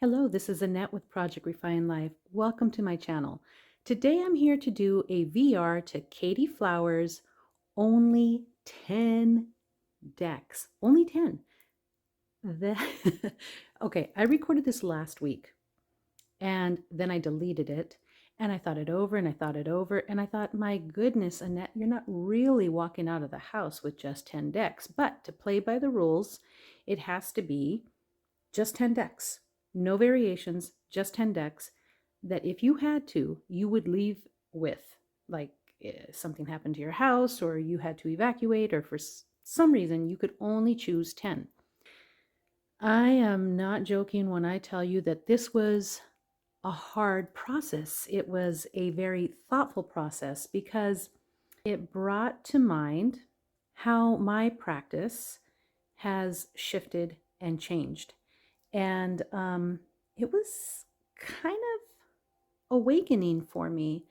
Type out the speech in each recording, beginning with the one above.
Hello, this is Annette with Project Refine Life. Welcome to my channel. Today I'm here to do a VR to Katie Flowers, only 10 decks. Only 10. Okay, I recorded this last week and then I deleted it and I thought it over and I thought it over and I thought, my goodness, Annette, you're not really walking out of the house with just 10 decks. But to play by the rules, it has to be just 10 decks. No variations, just 10 decks that if you had to, you would leave with. Like something happened to your house or you had to evacuate or for some reason you could only choose 10. I am not joking when I tell you that this was a hard process. It was a very thoughtful process because it brought to mind how my practice has shifted and changed. And it was kind of awakening for me.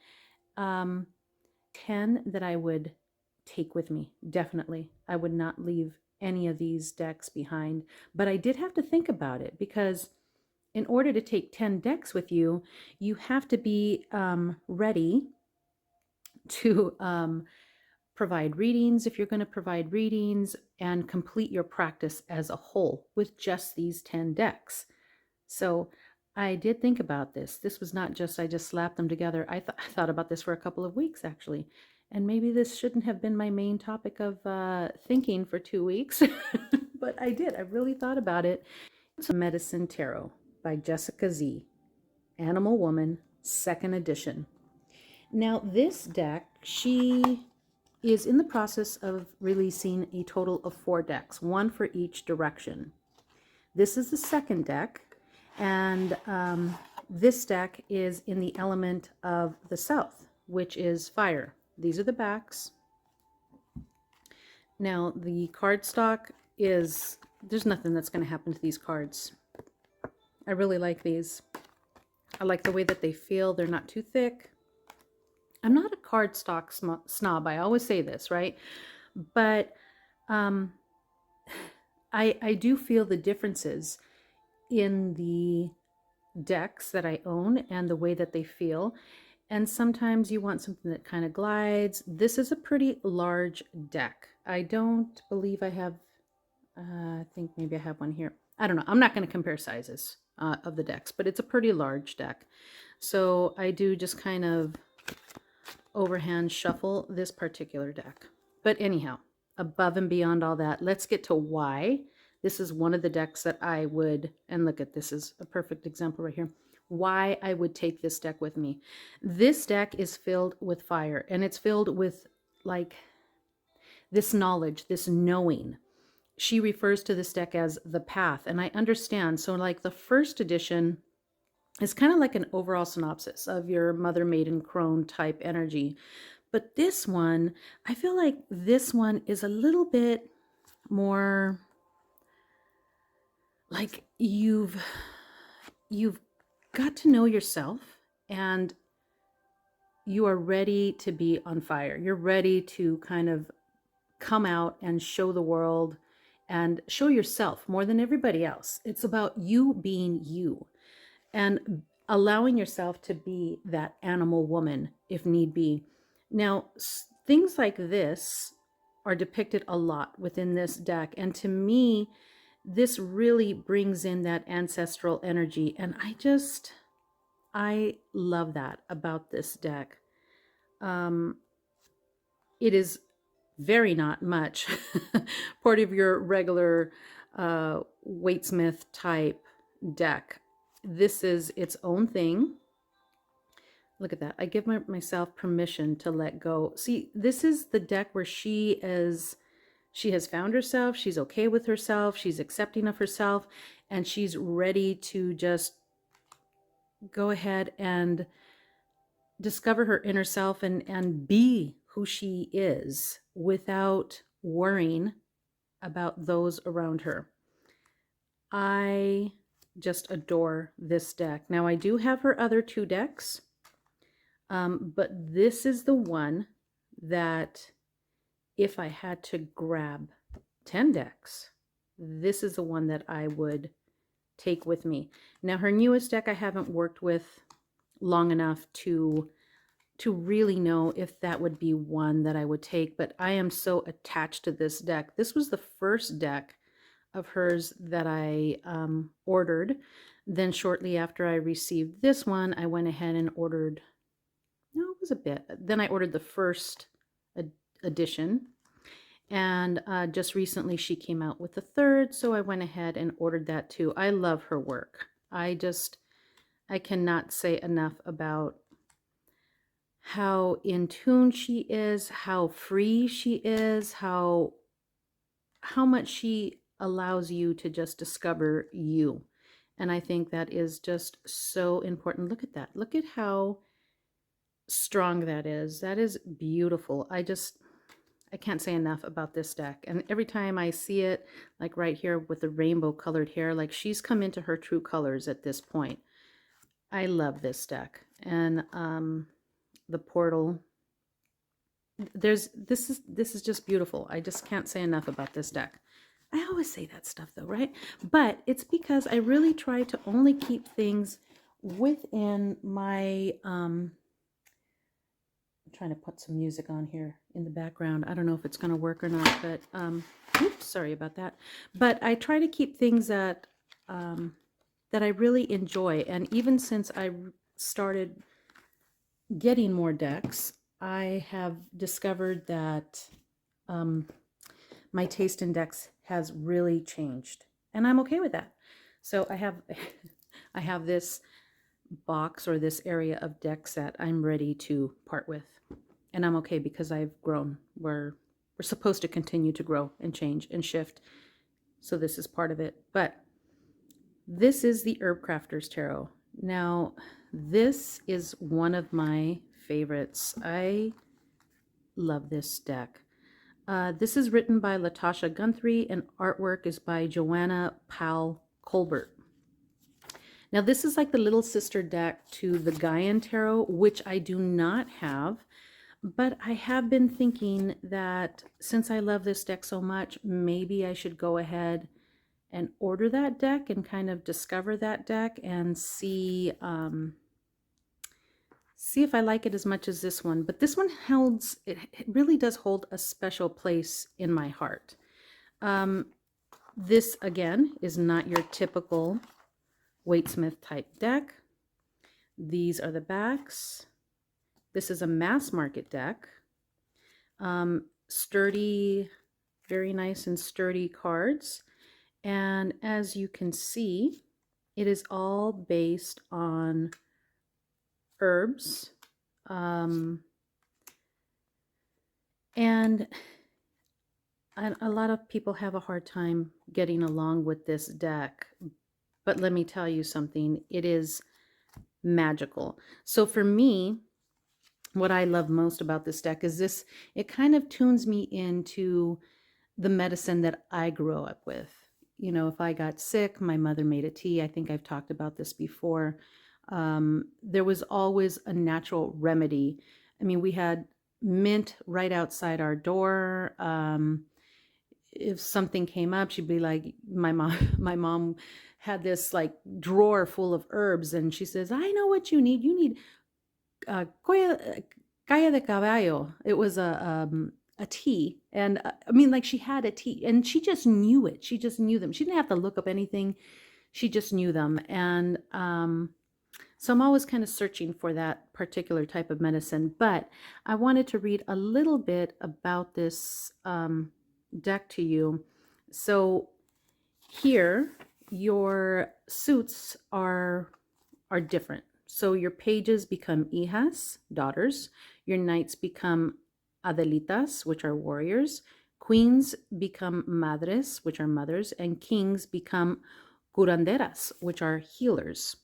10 that I would take with me, definitely. I would not leave any of these decks behind. But I did have to think about it because in order to take 10 decks with you, you have to be ready to provide readings if you're going to provide readings and complete your practice as a whole with just these 10 decks. So I did think about this. This was not just, I just slapped them together. I thought about this for a couple of weeks actually. And maybe this shouldn't have been my main topic of thinking for 2 weeks, but I did. I really thought about it. It's a Medicine Tarot by Jessica Z. Animal Woman, 2nd edition. Now this deck, she is in the process of releasing a total of 4 decks, one for each direction. This is the second deck, and this deck is in the element of the south, which is fire. These are the backs. Now the cardstock is, there's nothing that's going to happen to these cards. I really like these. I like the way that they feel. They're not too thick. I'm not a cardstock snob. I always say this, right? But I do feel the differences in the decks that I own and the way that they feel. And sometimes you want something that kind of glides. This is a pretty large deck. I don't believe I have, I think maybe I have one here. I don't know. I'm not going to compare sizes of the decks, but it's a pretty large deck. So I do just kind of overhand shuffle this particular deck. But anyhow, above and beyond all that, let's get to why. This is one of the decks that I would, and look at this is a perfect example right here, why I would take this deck with me. This deck is filled with fire, and it's filled with like this knowledge, this knowing. She refers to this deck as the path, and I understand. So like the first edition is kind of like an overall synopsis of your mother, maiden, crone type energy. But this one, I feel like this one is a little bit more like you've got to know yourself and you are ready to be on fire. You're ready to kind of come out and show the world and show yourself more than everybody else. It's about you being you and allowing yourself to be that animal woman if need be. Now, things like this are depicted a lot within this deck. And to me, this really brings in that ancestral energy. And I love that about this deck. It is very not much part of your regular Waitsmith type deck. This is its own thing. Look at that. I give myself permission to let go. See, this is the deck where she has found herself. She's okay with herself. She's accepting of herself. And she's ready to just go ahead and discover her inner self and be who she is without worrying about those around her. I just adore this deck. Now I do have her other 2 decks, but this is the one that if I had to grab 10 decks, this is the one that I would take with me. Now, her newest deck I haven't worked with long enough to really know if that would be one that I would take, but I am so attached to this deck. This was the first deck of hers that I ordered. Then shortly after I received this one, I went ahead and ordered, no, it was a bit. Then I ordered the first edition. And just recently she came out with the third, so I went ahead and ordered that too. I love her work. I cannot say enough about how in tune she is, how free she is, how much she allows you to just discover you. And I think that is just so important. Look at that. Look at how strong that is. That is beautiful. I can't say enough about this deck. And every time I see it, like right here with the rainbow colored hair, like she's come into her true colors at this point. I love this deck. And the portal, this is just beautiful. I just can't say enough about this deck. I always say that stuff though, right? But it's because I really try to only keep things within my I'm trying to put some music on here in the background. I don't know if it's going to work or not, but oops, sorry about that. But I try to keep things that that I really enjoy. And even since I started getting more decks, I have discovered that my taste in decks has really changed, and I'm okay with that. So I have I have this box or this area of decks that I'm ready to part with, and I'm okay because I've grown. We're supposed to continue to grow and change and shift, so this is part of it. But this is the Herbcrafters Tarot. Now, this is one of my favorites. I love this deck. This is written by Latasha Guthrie and artwork is by Joanna Powell Colbert. Now, this is like the little sister deck to the Gaian Tarot, which I do not have, but I have been thinking that since I love this deck so much, maybe I should go ahead and order that deck and kind of discover that deck and see if I like it as much as this one. But this one holds, it really does hold a special place in my heart. This, again, is not your typical Waitsmith type deck. These are the backs. This is a mass market deck. Sturdy, very nice and sturdy cards. And as you can see, it is all based on herbs. And a lot of people have a hard time getting along with this deck. But let me tell you something, it is magical. So for me, what I love most about this deck is this, it kind of tunes me into the medicine that I grew up with. You know, if I got sick, my mother made a tea. I think I've talked about this before. There was always a natural remedy. I mean, we had mint right outside our door. If something came up, she'd be like, my mom had this like drawer full of herbs, and she says, I know what you need. You need Calla de Caballo. It was a tea. And I mean, like she had a tea and she just knew it. She just knew them. She didn't have to look up anything. She just knew them. And so I'm always kind of searching for that particular type of medicine. But I wanted to read a little bit about this deck to you. So here, your suits are different. So your pages become hijas, daughters. Your knights become adelitas, which are warriors. Queens become madres, which are mothers. And kings become curanderas, which are healers.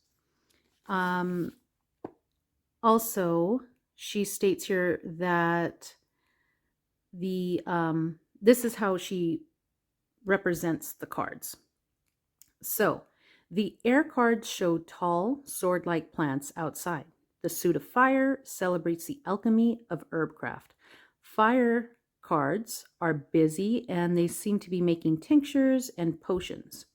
Also, she states here that this is how she represents the cards. So, the air cards show tall, sword-like plants outside. The suit of fire celebrates the alchemy of herbcraft. Fire cards are busy and they seem to be making tinctures and potions.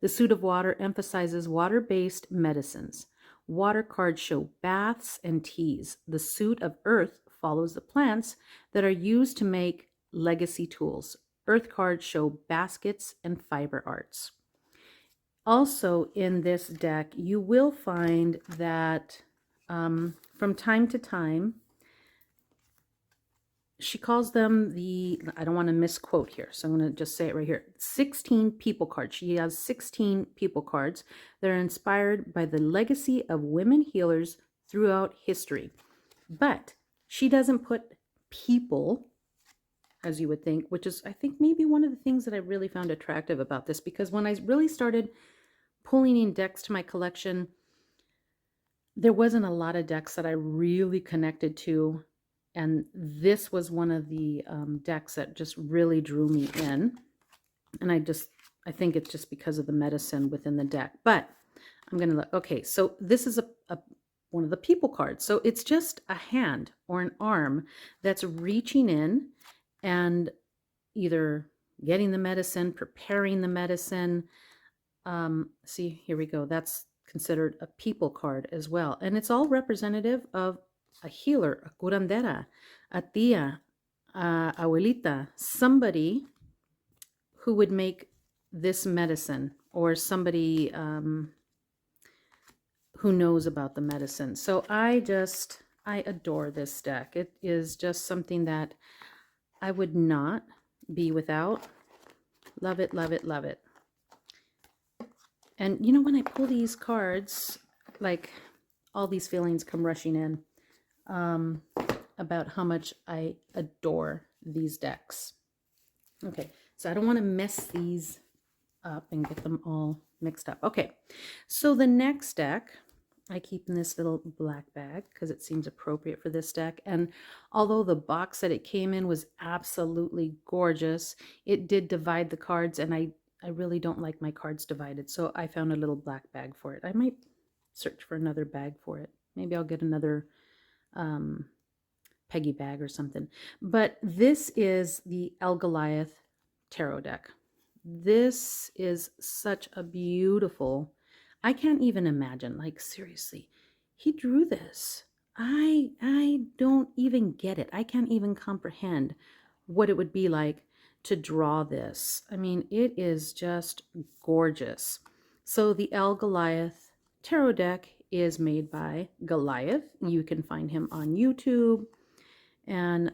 The suit of water emphasizes water-based medicines. Water cards show baths and teas. The suit of earth follows the plants that are used to make legacy tools. Earth cards show baskets and fiber arts. Also in this deck, you will find that from time to time, she calls them I don't want to misquote here, so I'm going to just say it right here, 16 people cards. She has 16 people cards that are inspired by the legacy of women healers throughout history. But she doesn't put people, as you would think, which is, I think, maybe one of the things that I really found attractive about this, because when I really started pulling in decks to my collection, there wasn't a lot of decks that I really connected to. And this was one of the decks that just really drew me in. And I think it's just because of the medicine within the deck. But I'm going to look. Okay, so this is one of the people cards. So it's just a hand or an arm that's reaching in and either getting the medicine, preparing the medicine. See, here we go. That's considered a people card as well. And it's all representative of a healer, a curandera, a tia, abuelita, somebody who would make this medicine, or somebody who knows about the medicine. So I adore this deck. It is just something that I would not be without. Love it, love it, love it. And you know, when I pull these cards, like all these feelings come rushing in. About how much I adore these decks. Okay, so I don't want to mess these up and get them all mixed up. Okay, so the next deck I keep in this little black bag because it seems appropriate for this deck. And although the box that it came in was absolutely gorgeous, it did divide the cards, and I really don't like my cards divided. So I found a little black bag for it. I might search for another bag for it. Maybe I'll get another Peggy bag or something. But this is the Goliath Tarot deck. This is such a beautiful, I can't even imagine, like seriously, he drew this. I don't even get it. I can't even comprehend what it would be like to draw this. I mean, it is just gorgeous. So the Goliath Tarot deck is made by Goliath. You can find him on YouTube. And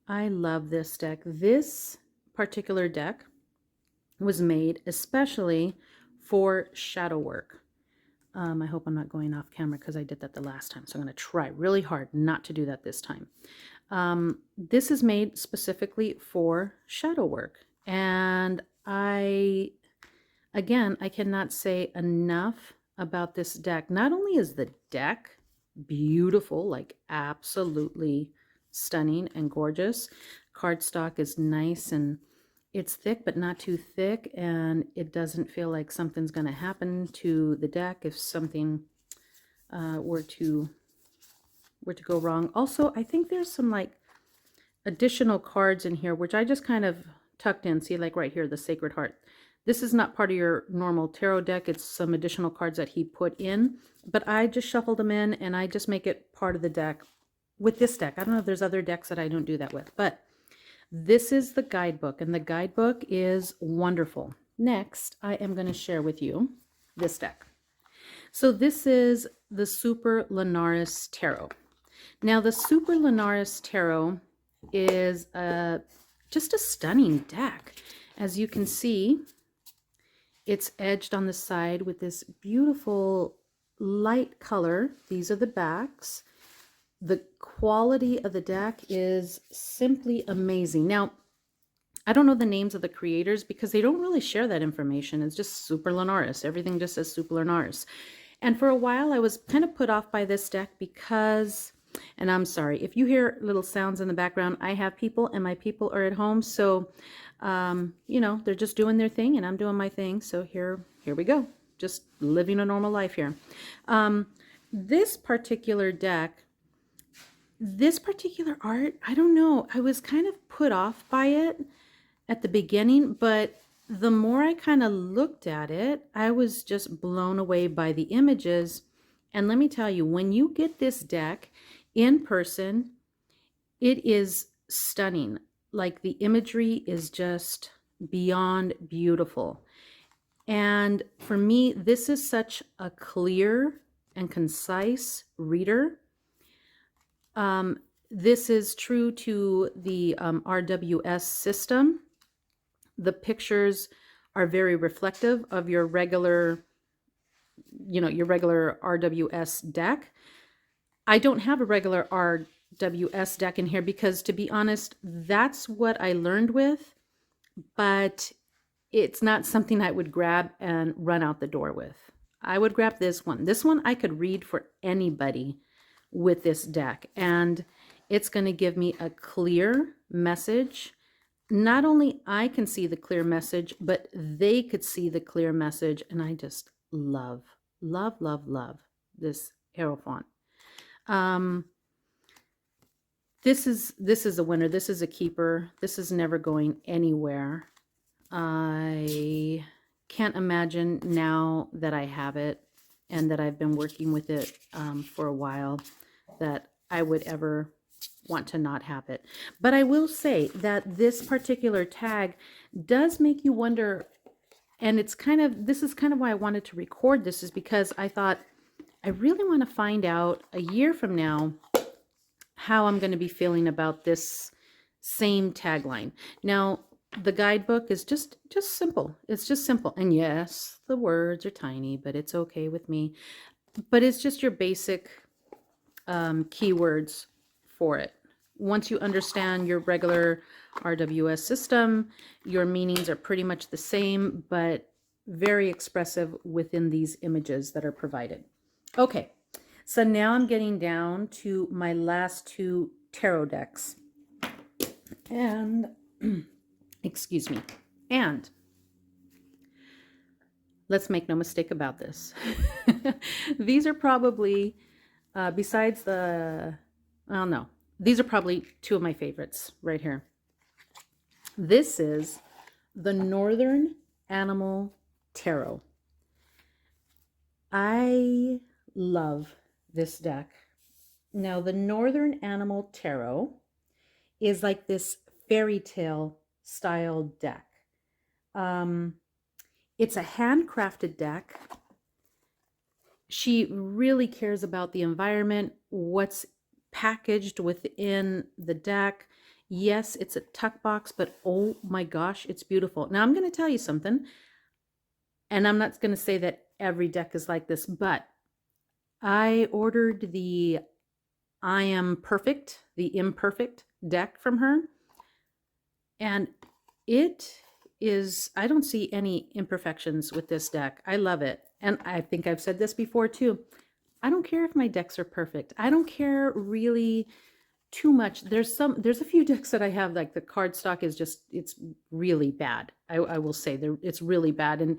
I love this deck. This particular deck was made especially for shadow work. I hope I'm not going off camera because I did that the last time. So I'm going to try really hard not to do that this time. This is made specifically for shadow work. And again, I cannot say enough about this deck. Not only is the deck beautiful, like absolutely stunning and gorgeous, cardstock is nice and it's thick but not too thick, and it doesn't feel like something's going to happen to the deck if something were to go wrong. Also, I think there's some like additional cards in here which I just kind of tucked in. See, like right here, the Sacred Heart. This is not part of your normal tarot deck. It's some additional cards that he put in, but I just shuffled them in and I just make it part of the deck with this deck. I don't know if there's other decks that I don't do that with, but this is the guidebook, and the guidebook is wonderful. Next, I am going to share with you this deck. So this is the Superlunaris Tarot. Now, the Superlunaris Tarot is just a stunning deck. As you can see, it's edged on the side with this beautiful light color. These are the backs. The quality of the deck is simply amazing. Now, I don't know the names of the creators because they don't really share that information. It's just Superlunaris. Everything just says Superlunaris. And for a while, I was kind of put off by this deck because, and I'm sorry, if you hear little sounds in the background, I have people and my people are at home. So, you know, they're just doing their thing and I'm doing my thing. So here we go. Just living a normal life here. This particular deck, this particular art, I don't know. I was kind of put off by it at the beginning, but the more I kind of looked at it, I was just blown away by the images. And let me tell you, when you get this deck in person, it is stunning. Like the imagery is just beyond beautiful. And for me, this is such a clear and concise reader. This is true to the RWS system. The pictures are very reflective of your regular, your regular RWS deck. I don't have a regular RWS deck in here because, to be honest, that's what I learned with, but it's not something I would grab and run out the door with. I would grab this one. This one I could read for anybody with this deck, and it's going to give me a clear message. Not only I can see the clear message, but they could see the clear message, and I just love this Hierophant. This is a winner. This is a keeper. This is never going anywhere. I can't imagine now that I have it and that I've been working with it for a while that I would ever want to not have it. But I will say that this particular tag does make you wonder, and this is kind of why I wanted to record this, is because I thought I really want to find out a year from now how I'm going to be feeling about this same tagline. Now, the guidebook is just simple. It's just simple. And yes, the words are tiny, but it's okay with me. But it's just your basic keywords for it. Once you understand your regular RWS system, your meanings are pretty much the same, but very expressive within these images that are provided. Okay, so now I'm getting down to my last two tarot decks. And, excuse me, and let's make no mistake about this. These are probably, besides the, well, no, these are probably two of my favorites right here. This is the Northern Animal Tarot. I love this deck. Now, the Northern Animal Tarot is like this fairy tale style deck. It's a handcrafted deck. She really cares about the environment, what's packaged within the deck. Yes, it's a tuck box, but oh my gosh, it's beautiful. Now I'm going to tell you something, and I'm not going to say that every deck is like this, but I ordered the I Am Perfect, the Imperfect deck from her, and it is, I don't see any imperfections with this deck. I love it. And I think I've said this before too. I don't care if my decks are perfect. I don't care really too much. There's a few decks that I have, like the cardstock is just, it's really bad. I will say it's really bad.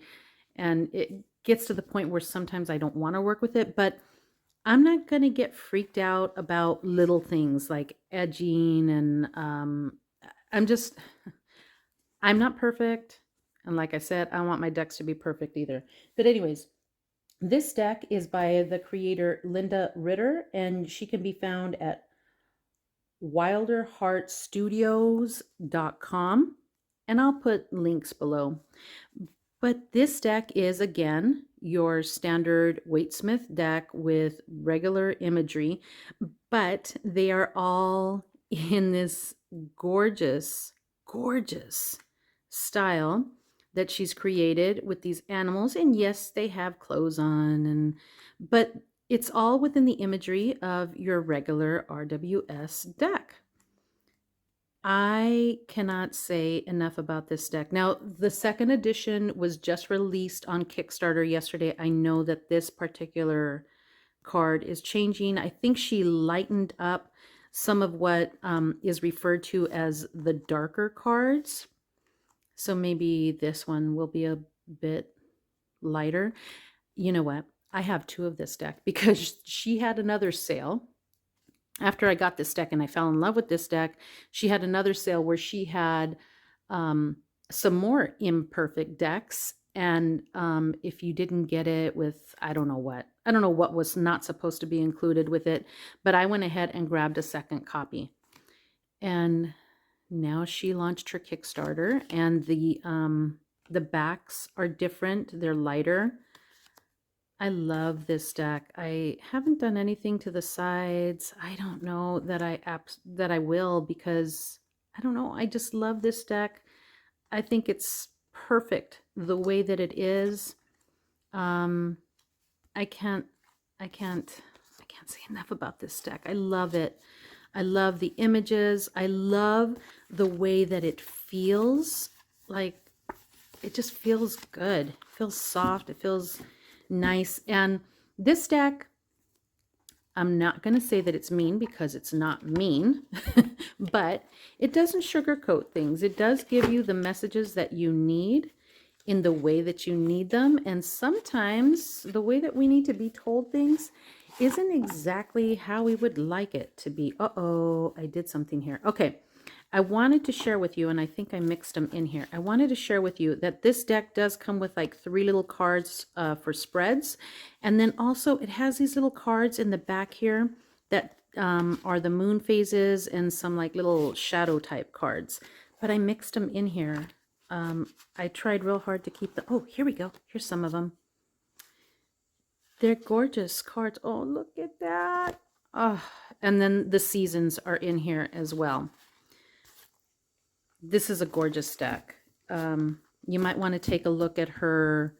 And it gets to the point where sometimes I don't want to work with it, but I'm not going to get freaked out about little things like edging. And I'm not perfect. And like I said, I don't want my decks to be perfect either. But anyways, this deck is by the creator Linda Ritter, and she can be found at wilderheartstudios.com, and I'll put links below. But this deck is, again, your standard Waitsmith deck with regular imagery, but they are all in this gorgeous style that she's created with these animals. And yes, they have clothes on, but it's all within the imagery of your regular RWS deck. I cannot say enough about this deck. Now, the second edition was just released on Kickstarter yesterday. I know that this particular card is changing. I think she lightened up some of what is referred to as the darker cards. So maybe this one will be a bit lighter. You know what? I have two of this deck because she had another sale. After I got this deck and I fell in love with this deck, she had another sale where she had a some more imperfect decks. And if you didn't get it with, I don't know what was not supposed to be included with it, but I went ahead and grabbed a second copy. And now she launched her Kickstarter, and the backs are different. They're lighter. I love this deck. I haven't done anything to the sides. I don't know that I will, because I don't know. I just love this deck. I think it's perfect the way that it is. I can't say enough about this deck. I love it. I love the images. I love the way that it feels. Like, it just feels good. It feels soft. It feels nice. And this deck, I'm not going to say that it's mean, because it's not mean, but it doesn't sugarcoat things. It does give you the messages that you need in the way that you need them. And sometimes the way that we need to be told things isn't exactly how we would like it to be. Uh-oh, I did something here. Okay. I wanted to share with you, and I think I mixed them in here. I wanted to share with you that this deck does come with like 3 little cards for spreads. And then also it has these little cards in the back here that are the moon phases and some like little shadow type cards. But I mixed them in here. I tried real hard to keep the, oh, here we go. Here's some of them. They're gorgeous cards. Oh, look at that. Oh, and then the seasons are in here as well. This is a gorgeous deck. You might want to take a look at her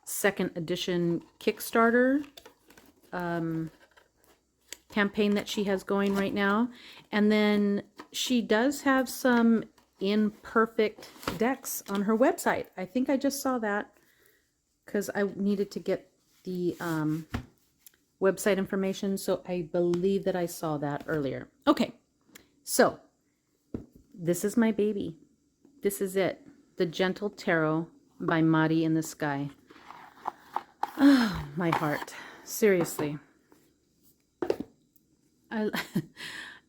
2nd edition Kickstarter campaign that she has going right now. And then she does have some imperfect decks on her website. I think I just saw that because I needed to get the website information. So I believe that I saw that earlier. Okay, so this is my baby. This is it. The Gentle Tarot by Madi in the Sky. Oh, my heart. Seriously.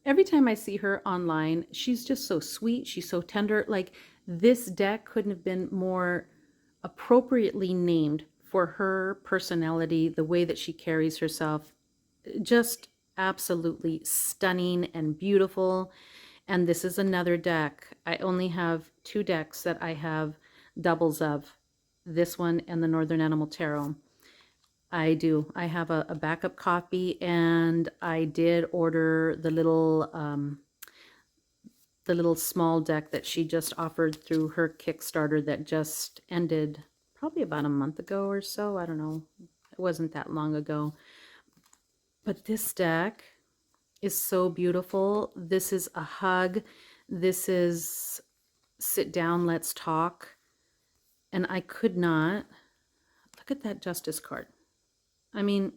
Every time I see her online, she's just so sweet. She's so tender. Like, this deck couldn't have been more appropriately named for her personality, the way that she carries herself. Just absolutely stunning and beautiful. And this is another deck. I only have 2 decks that I have doubles of. This one and the Northern Animal Tarot. I do. I have a backup copy, and I did order the little small deck that she just offered through her Kickstarter that just ended probably about a month ago or so. I don't know. It wasn't that long ago. But this deck is so beautiful. This is a hug. This is sit down, let's talk. And I could not, look at that Justice card. I mean,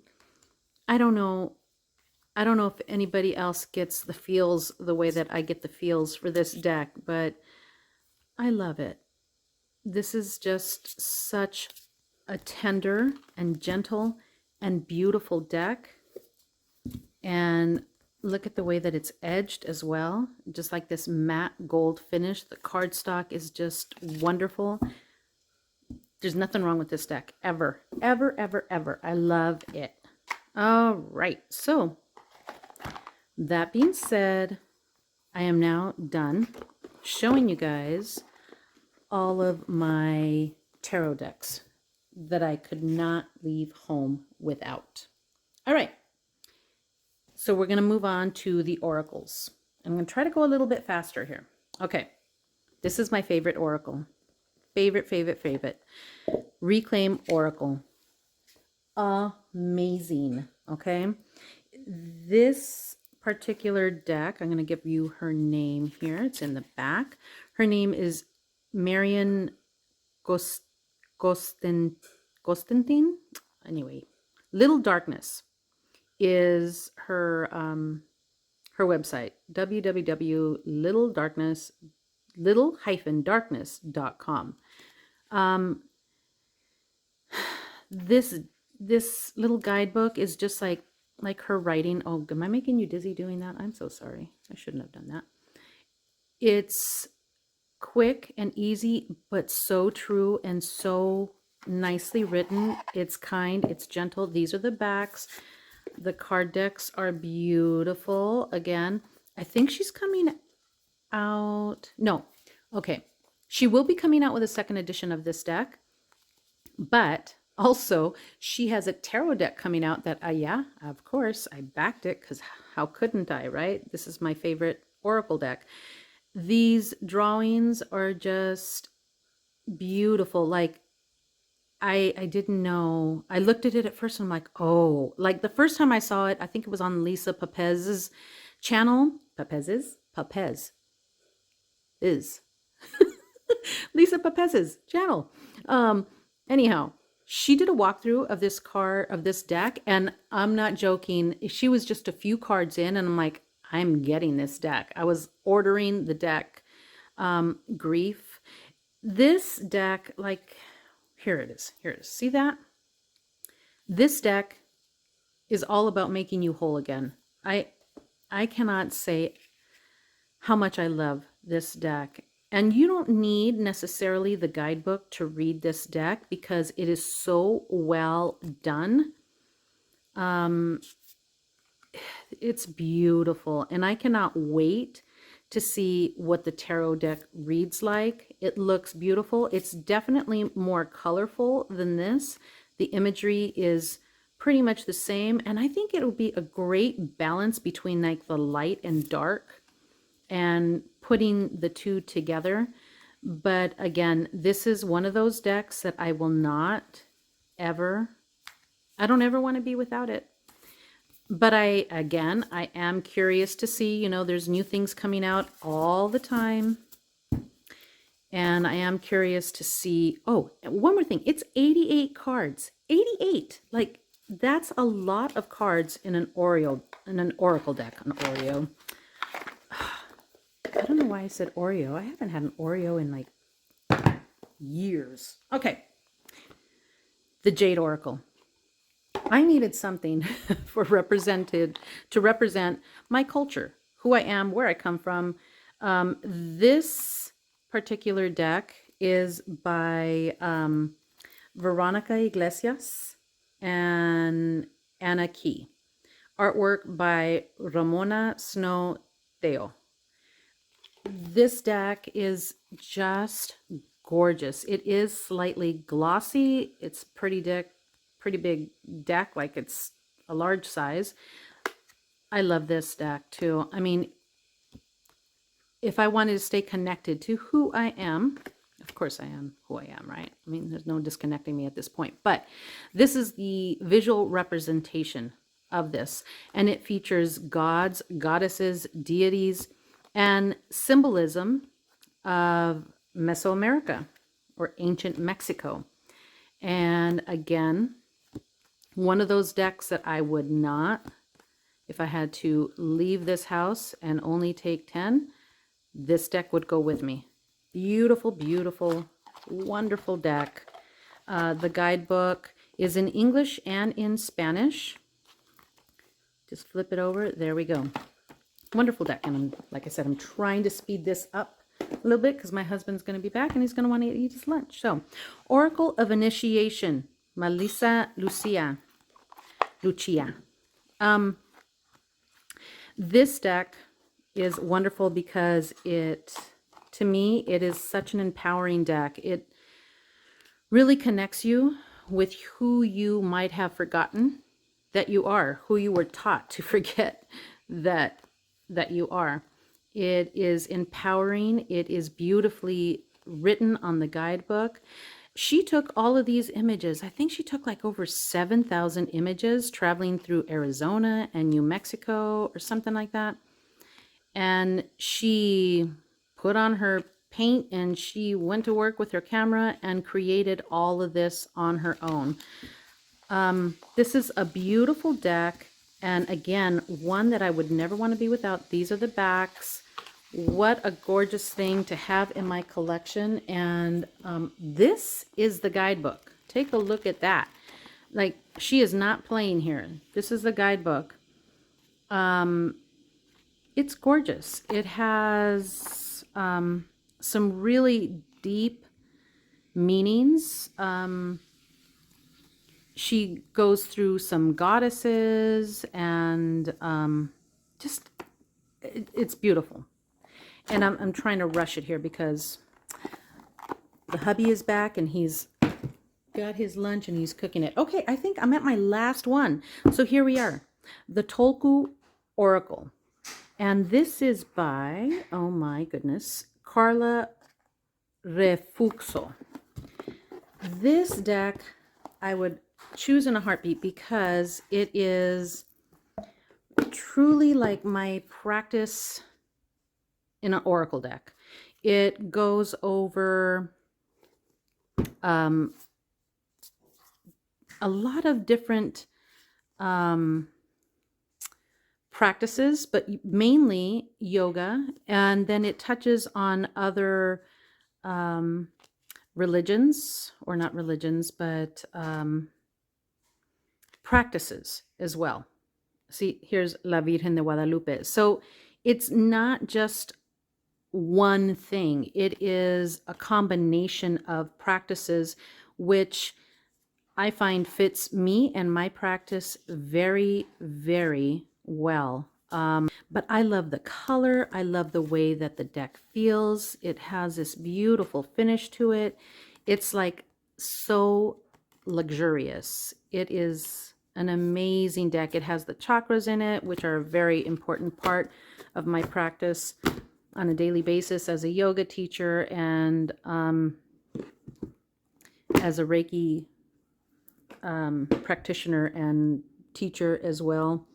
I don't know if anybody else gets the feels the way that I get the feels for this deck, but I love it. This is just such a tender and gentle and beautiful deck. And look at the way that it's edged as well. Just like this matte gold finish. The cardstock is just wonderful. There's nothing wrong with this deck. Ever. Ever, ever, ever. I love it. All right. So, that being said, I am now done showing you guys all of my tarot decks that I could not leave home without. All right. So we're going to move on to the oracles. I'm going to try to go a little bit faster here. Okay. This is my favorite oracle. Favorite. Reclaim Oracle. Amazing. Okay. This particular deck, I'm going to give you her name here. It's in the back. Her name is Marian Constantine. Anyway, Little Darkness is her her website, www.little-darkness.com. This little guidebook is just like her writing. Oh, am I making you dizzy doing that? I'm so sorry. I shouldn't have done that. It's quick and easy, but so true and so nicely written. It's kind, it's gentle. These are the backs. The card decks are beautiful. Again, I think she's coming out. No, okay. She will be coming out with a second edition of this deck, but also she has a tarot deck coming out that, yeah, of course, I backed it because how couldn't I, right? This is my favorite Oracle deck. These drawings are just beautiful. Like, I didn't know. I looked at it at first and I'm like, oh, like the first time I saw it, I think it was on Lisa Papez's channel. Papez is Lisa Papez's channel. Anyhow, she did a walkthrough of this deck, and I'm not joking. She was just a few cards in, and I'm like, I'm getting this deck. I was ordering the deck. Grief. This deck, like, here it is. Here it is. See that? This deck is all about making you whole again. I cannot say how much I love this deck. And you don't need necessarily the guidebook to read this deck because it is so well done. It's beautiful, and I cannot wait to see what the tarot deck reads like. It looks beautiful. It's definitely more colorful than this. The imagery is pretty much the same, and I think it'll be a great balance between like the light and dark and putting the two together. But again, this is one of those decks that I will not ever, I don't ever want to be without it. But I am curious to see, you know, there's new things coming out all the time. And I am curious to see, oh, one more thing. It's 88 cards. 88. Like, that's a lot of cards in an oracle deck. An Oreo. I don't know why I said Oreo. I haven't had an Oreo in like years. Okay. The Jade Oracle. I needed something to represent my culture, who I am, where I come from. This particular deck is by Veronica Iglesias and Munay-Ki. Artwork by Ramona Snow Theo. This deck is just gorgeous. It is slightly glossy. It's pretty big deck, like it's a large size. I love this deck too. I mean, if I wanted to stay connected to who I am, of course I am who I am, right? I mean, there's no disconnecting me at this point, but this is the visual representation of this, and it features gods, goddesses, deities, and symbolism of Mesoamerica or ancient Mexico. And again, one of those decks that I would not, if I had to leave this house and only take 10, this deck would go with me. Beautiful, beautiful, wonderful deck. The guidebook is in English and in Spanish. Just flip it over. There we go. Wonderful deck. And like I said, I'm trying to speed this up a little bit because my husband's going to be back and he's going to want to eat his lunch. So, Oracle of Initiation, Melissa Lucia. This deck is wonderful because to me, it is such an empowering deck. It really connects you with who you might have forgotten that you are, who you were taught to forget that you are. It is empowering. It is beautifully written on the guidebook. She took all of these images. I think she took like over 7,000 images traveling through Arizona and New Mexico or something like that. And she put on her paint and she went to work with her camera and created all of this on her own. This is a beautiful deck. And again, one that I would never want to be without. These are the backs. What a gorgeous thing to have in my collection. And this is the guidebook. Take a look at that. Like, she is not playing here. This is the guidebook. It's gorgeous. It has some really deep meanings. She goes through some goddesses and just, it's beautiful. And I'm trying to rush it here because the hubby is back and he's got his lunch and he's cooking it. Okay, I think I'm at my last one. So here we are, the Tulku Oracle. And this is by, oh my goodness, Carla Refugio. This deck I would choose in a heartbeat because it is truly like my practice in an oracle deck. It goes over a lot of different practices, but mainly yoga, and then it touches on other religions, or not religions, but practices as well. See, here's La Virgen de Guadalupe. So it's not just one thing. It is a combination of practices, which I find fits me and my practice very, very well. But I love the color. I love the way that the deck feels. It has this beautiful finish to it. It's like so luxurious. It is an amazing deck. It has the chakras in it, which are a very important part of my practice on a daily basis as a yoga teacher and as a Reiki practitioner and teacher as well.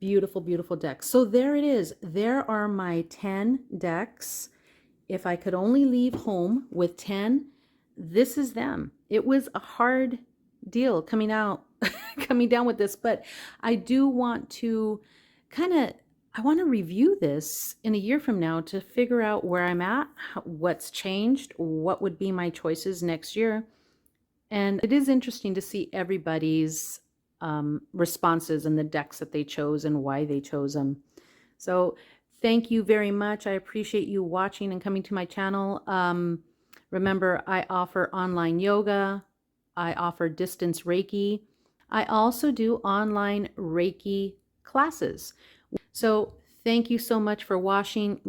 Beautiful, beautiful deck. So there it is. There are my 10 decks. If I could only leave home with 10, this is them. It was a hard deal coming down with this, but I do want to I want to review this in a year from now to figure out where I'm at, what's changed, what would be my choices next year. And it is interesting to see everybody's responses and the decks that they chose and why they chose them. So thank you very much. I appreciate you watching and coming to my channel. Remember, I offer online yoga. I offer distance Reiki. I also do online Reiki classes. So thank you so much for watching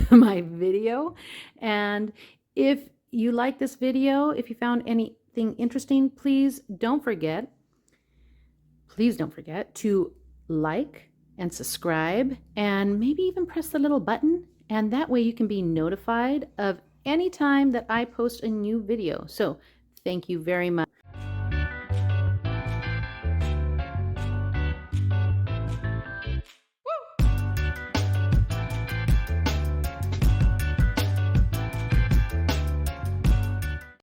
my video. And if you like this video, if you found anything interesting, please don't forget to like and subscribe and maybe even press the little button. And that way you can be notified of any time that I post a new video. So thank you very much.